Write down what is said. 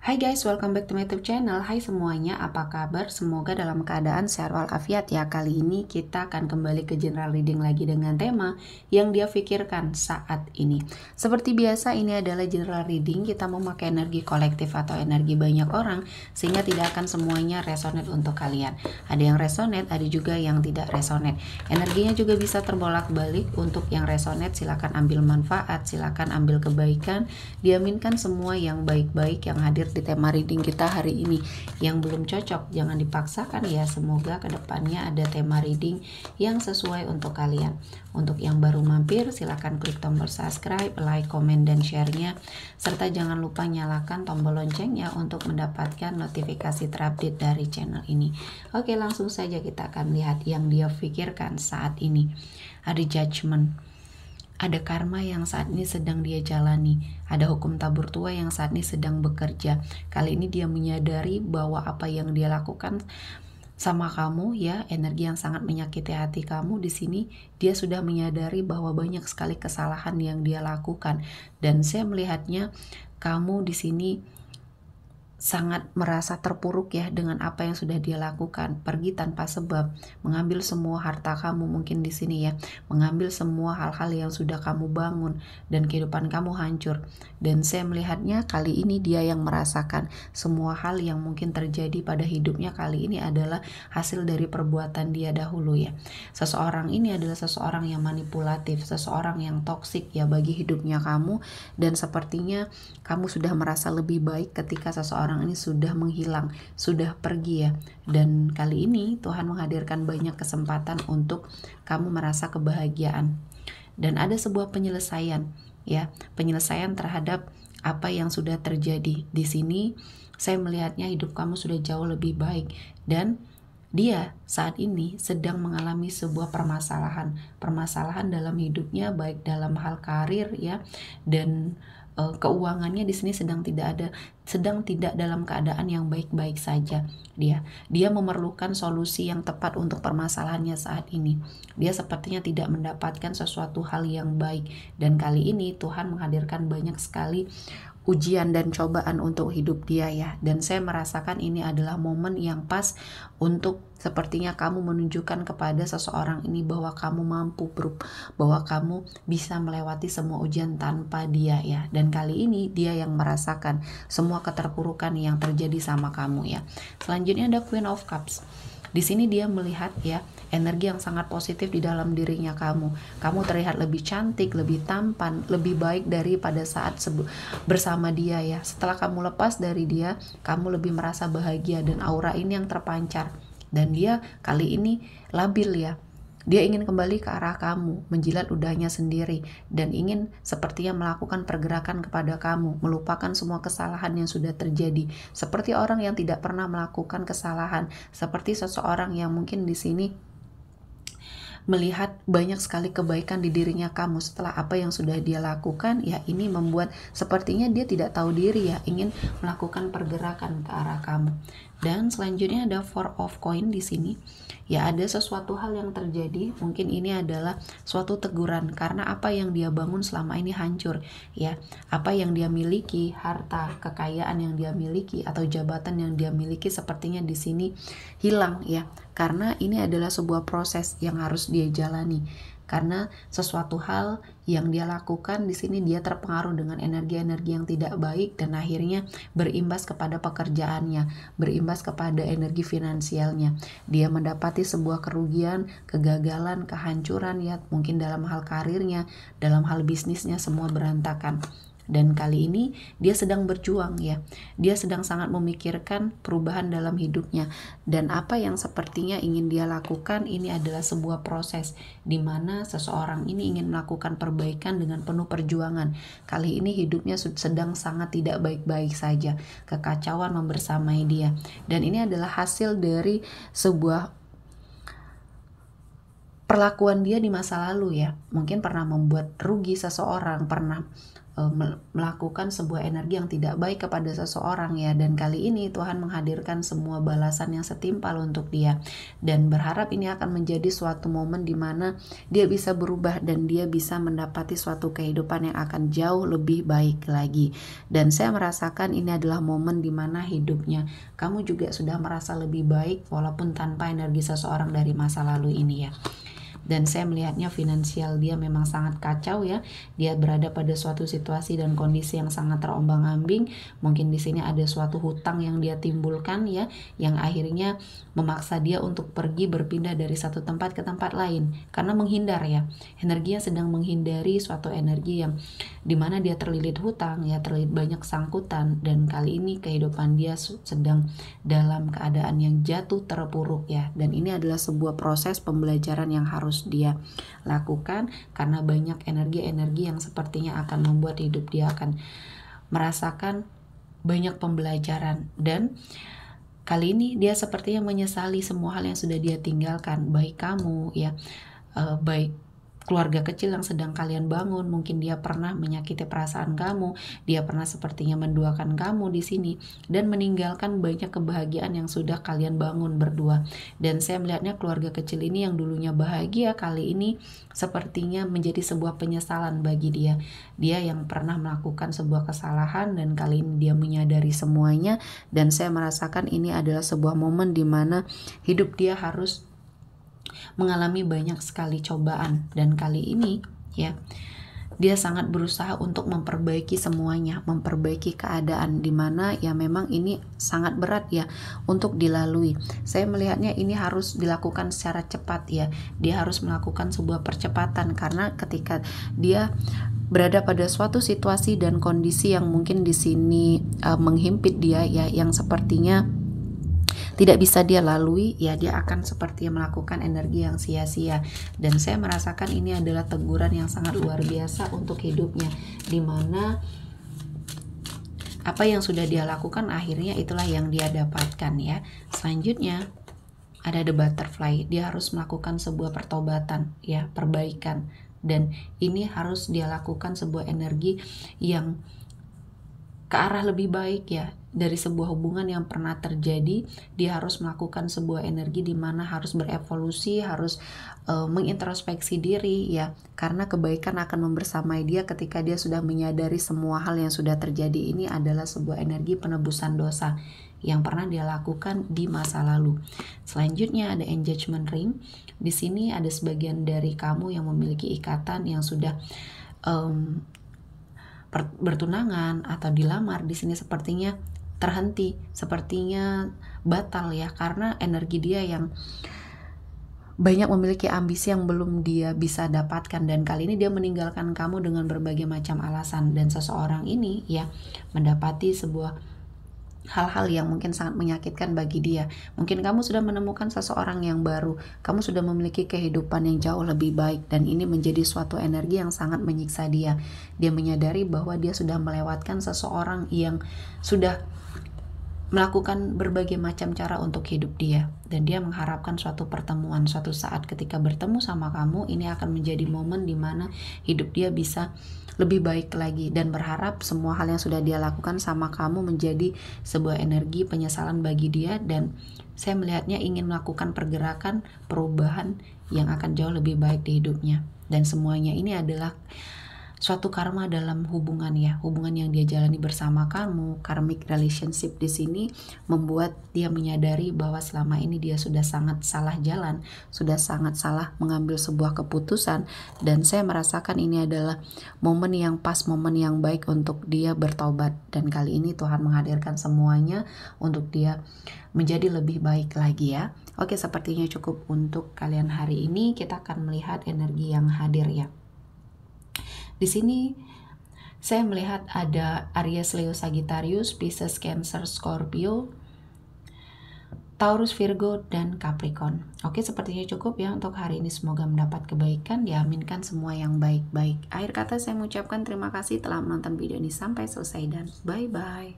Hai guys, welcome back to my YouTube channel. Hai semuanya, apa kabar? Semoga dalam keadaan sehat walafiat ya. Kali ini kita akan kembali ke general reading lagi dengan tema yang dia pikirkan saat ini. Seperti biasa, ini adalah general reading. Kita memakai energi kolektif atau energi banyak orang, sehingga tidak akan semuanya resonate untuk kalian. Ada yang resonate, ada juga yang tidak resonate. Energinya juga bisa terbolak-balik. Untuk yang resonate, silakan ambil manfaat, silakan ambil kebaikan. Diaminkan semua yang baik-baik yang hadir di tema reading kita hari ini. Yang belum cocok jangan dipaksakan ya. Semoga kedepannya ada tema reading yang sesuai untuk kalian. Untuk yang baru mampir, silahkan klik tombol subscribe, like, komen, dan share-nya, serta jangan lupa nyalakan tombol loncengnya untuk mendapatkan notifikasi terupdate dari channel ini. Oke, langsung saja kita akan lihat yang dia pikirkan saat ini. Ada judgment, ada karma yang saat ini sedang dia jalani, ada hukum tabur tua yang saat ini sedang bekerja. Kali ini dia menyadari bahwa apa yang dia lakukan sama kamu ya, energi yang sangat menyakiti hati kamu di sini, dia sudah menyadari bahwa banyak sekali kesalahan yang dia lakukan. Dan saya melihatnya kamu di sini sangat merasa terpuruk ya dengan apa yang sudah dia lakukan. Pergi tanpa sebab, mengambil semua harta kamu mungkin di sini ya, mengambil semua hal-hal yang sudah kamu bangun dan kehidupan kamu hancur. Dan saya melihatnya kali ini dia yang merasakan semua hal yang mungkin terjadi pada hidupnya kali ini adalah hasil dari perbuatan dia dahulu ya. Seseorang ini adalah seseorang yang manipulatif, seseorang yang toksik ya bagi hidupnya kamu, dan sepertinya kamu sudah merasa lebih baik ketika seseorang ini sudah menghilang, sudah pergi ya. Dan kali ini Tuhan menghadirkan banyak kesempatan untuk kamu merasa kebahagiaan. Dan ada sebuah penyelesaian ya, penyelesaian terhadap apa yang sudah terjadi. Di sini saya melihatnya hidup kamu sudah jauh lebih baik, dan dia saat ini sedang mengalami sebuah permasalahan dalam hidupnya, baik dalam hal karir ya, dan keuangannya di sini sedang tidak dalam keadaan yang baik-baik saja. Dia memerlukan solusi yang tepat untuk permasalahannya saat ini. Dia sepertinya tidak mendapatkan sesuatu hal yang baik, dan kali ini Tuhan menghadirkan banyak sekali ujian dan cobaan untuk hidup dia ya. Dan saya merasakan ini adalah momen yang pas untuk sepertinya kamu menunjukkan kepada seseorang ini bahwa kamu mampu, bahwa kamu bisa melewati semua ujian tanpa dia ya. Dan kali ini dia yang merasakan semua keterpurukan yang terjadi sama kamu ya. Selanjutnya ada Queen of Cups. Di sini dia melihat ya energi yang sangat positif di dalam dirinya kamu. Kamu terlihat lebih cantik, lebih tampan, lebih baik daripada saat bersama dia ya. Setelah kamu lepas dari dia, kamu lebih merasa bahagia dan aura ini yang terpancar. Dan dia kali ini labil ya. Dia ingin kembali ke arah kamu, menjilat ludahnya sendiri, dan ingin sepertinya melakukan pergerakan kepada kamu, melupakan semua kesalahan yang sudah terjadi. Seperti orang yang tidak pernah melakukan kesalahan, seperti seseorang yang mungkin di sini melihat banyak sekali kebaikan di dirinya kamu setelah apa yang sudah dia lakukan ya. Ini membuat sepertinya dia tidak tahu diri ya, ingin melakukan pergerakan ke arah kamu. Dan selanjutnya ada Four of Coin di sini. Ya, ada sesuatu hal yang terjadi, mungkin ini adalah suatu teguran karena apa yang dia bangun selama ini hancur ya. Apa yang dia miliki, harta, kekayaan yang dia miliki atau jabatan yang dia miliki sepertinya di sini hilang ya. Karena ini adalah sebuah proses yang harus dia jalani. Karena sesuatu hal yang dia lakukan di sini dia terpengaruh dengan energi-energi yang tidak baik, dan akhirnya berimbas kepada pekerjaannya, berimbas kepada energi finansialnya. Dia mendapati sebuah kerugian, kegagalan, kehancuran ya, mungkin dalam hal karirnya, dalam hal bisnisnya, semua berantakan. Dan kali ini dia sedang berjuang ya. Dia sedang sangat memikirkan perubahan dalam hidupnya. Dan apa yang sepertinya ingin dia lakukan ini adalah sebuah proses di mana seseorang ini ingin melakukan perbaikan dengan penuh perjuangan. Kali ini hidupnya sedang sangat tidak baik-baik saja. Kekacauan membersamai dia. Dan ini adalah hasil dari sebuah perlakuan dia di masa lalu ya. Mungkin pernah membuat rugi seseorang, pernah melakukan sebuah energi yang tidak baik kepada seseorang ya, dan kali ini Tuhan menghadirkan semua balasan yang setimpal untuk dia, dan berharap ini akan menjadi suatu momen di mana dia bisa berubah dan dia bisa mendapati suatu kehidupan yang akan jauh lebih baik lagi. Dan saya merasakan ini adalah momen di mana hidupnya kamu juga sudah merasa lebih baik walaupun tanpa energi seseorang dari masa lalu ini ya. Dan saya melihatnya finansial dia memang sangat kacau ya. Dia berada pada suatu situasi dan kondisi yang sangat terombang-ambing. Mungkin di sini ada suatu hutang yang dia timbulkan ya, yang akhirnya memaksa dia untuk pergi berpindah dari satu tempat ke tempat lain karena menghindar ya. Energinya sedang menghindari suatu energi yang dimana dia terlilit hutang ya, terlilit banyak sangkutan, dan kali ini kehidupan dia sedang dalam keadaan yang jatuh terpuruk ya. Dan ini adalah sebuah proses pembelajaran yang harus dia lakukan karena banyak energi-energi yang sepertinya akan membuat hidup dia akan merasakan banyak pembelajaran. Dan kali ini dia sepertinya menyesali semua hal yang sudah dia tinggalkan, baik kamu ya, baik keluarga kecil yang sedang kalian bangun. Mungkin dia pernah menyakiti perasaan kamu, dia pernah sepertinya menduakan kamu di sini dan meninggalkan banyak kebahagiaan yang sudah kalian bangun berdua. Dan saya melihatnya keluarga kecil ini yang dulunya bahagia kali ini sepertinya menjadi sebuah penyesalan bagi dia. Dia yang pernah melakukan sebuah kesalahan dan kali ini dia menyadari semuanya, dan saya merasakan ini adalah sebuah momen di mana hidup dia harus mengalami banyak sekali cobaan, dan kali ini ya dia sangat berusaha untuk memperbaiki semuanya, memperbaiki keadaan di mana ya memang ini sangat berat ya untuk dilalui. Saya melihatnya ini harus dilakukan secara cepat ya. Dia harus melakukan sebuah percepatan karena ketika dia berada pada suatu situasi dan kondisi yang mungkin di sini menghimpit dia ya, yang sepertinya tidak bisa dia lalui ya, dia akan seperti melakukan energi yang sia-sia. Dan saya merasakan ini adalah teguran yang sangat luar biasa untuk hidupnya, dimana apa yang sudah dia lakukan akhirnya itulah yang dia dapatkan ya. Selanjutnya ada the butterfly, dia harus melakukan sebuah pertobatan ya, perbaikan, dan ini harus dia lakukan sebuah energi yang ke arah lebih baik ya. Dari sebuah hubungan yang pernah terjadi, dia harus melakukan sebuah energi di mana harus berevolusi, harus mengintrospeksi diri ya, karena kebaikan akan membersamai dia ketika dia sudah menyadari semua hal yang sudah terjadi ini adalah sebuah energi penebusan dosa yang pernah dia lakukan di masa lalu. Selanjutnya ada engagement ring. Di sini ada sebagian dari kamu yang memiliki ikatan yang sudah bertunangan atau dilamar. Di sini sepertinya terhenti, sepertinya batal ya, karena energi dia yang banyak memiliki ambisi yang belum dia bisa dapatkan, dan kali ini dia meninggalkan kamu dengan berbagai macam alasan. Dan seseorang ini ya mendapati sebuah hal-hal yang mungkin sangat menyakitkan bagi dia. Mungkin kamu sudah menemukan seseorang yang baru, kamu sudah memiliki kehidupan yang jauh lebih baik, dan ini menjadi suatu energi yang sangat menyiksa dia. Dia menyadari bahwa dia sudah melewatkan seseorang yang sudah melakukan berbagai macam cara untuk hidup dia, dan dia mengharapkan suatu pertemuan, suatu saat ketika bertemu sama kamu ini akan menjadi momen di mana hidup dia bisa lebih baik lagi, dan berharap semua hal yang sudah dia lakukan sama kamu menjadi sebuah energi penyesalan bagi dia. Dan saya melihatnya ingin melakukan pergerakan perubahan yang akan jauh lebih baik di hidupnya, dan semuanya ini adalah suatu karma dalam hubungan ya, hubungan yang dia jalani bersama kamu. Karmic relationship di sini membuat dia menyadari bahwa selama ini dia sudah sangat salah jalan, sudah sangat salah mengambil sebuah keputusan, dan saya merasakan ini adalah momen yang pas, momen yang baik untuk dia bertobat, dan kali ini Tuhan menghadirkan semuanya untuk dia menjadi lebih baik lagi ya. Oke, sepertinya cukup untuk kalian hari ini. Kita akan melihat energi yang hadir ya. Di sini saya melihat ada Aries, Leo, Sagittarius, Pisces, Cancer, Scorpio, Taurus, Virgo, dan Capricorn. Oke, sepertinya cukup ya untuk hari ini. Semoga mendapat kebaikan, diaminkan semua yang baik-baik. Akhir kata saya mengucapkan terima kasih telah menonton video ini sampai selesai, dan bye-bye.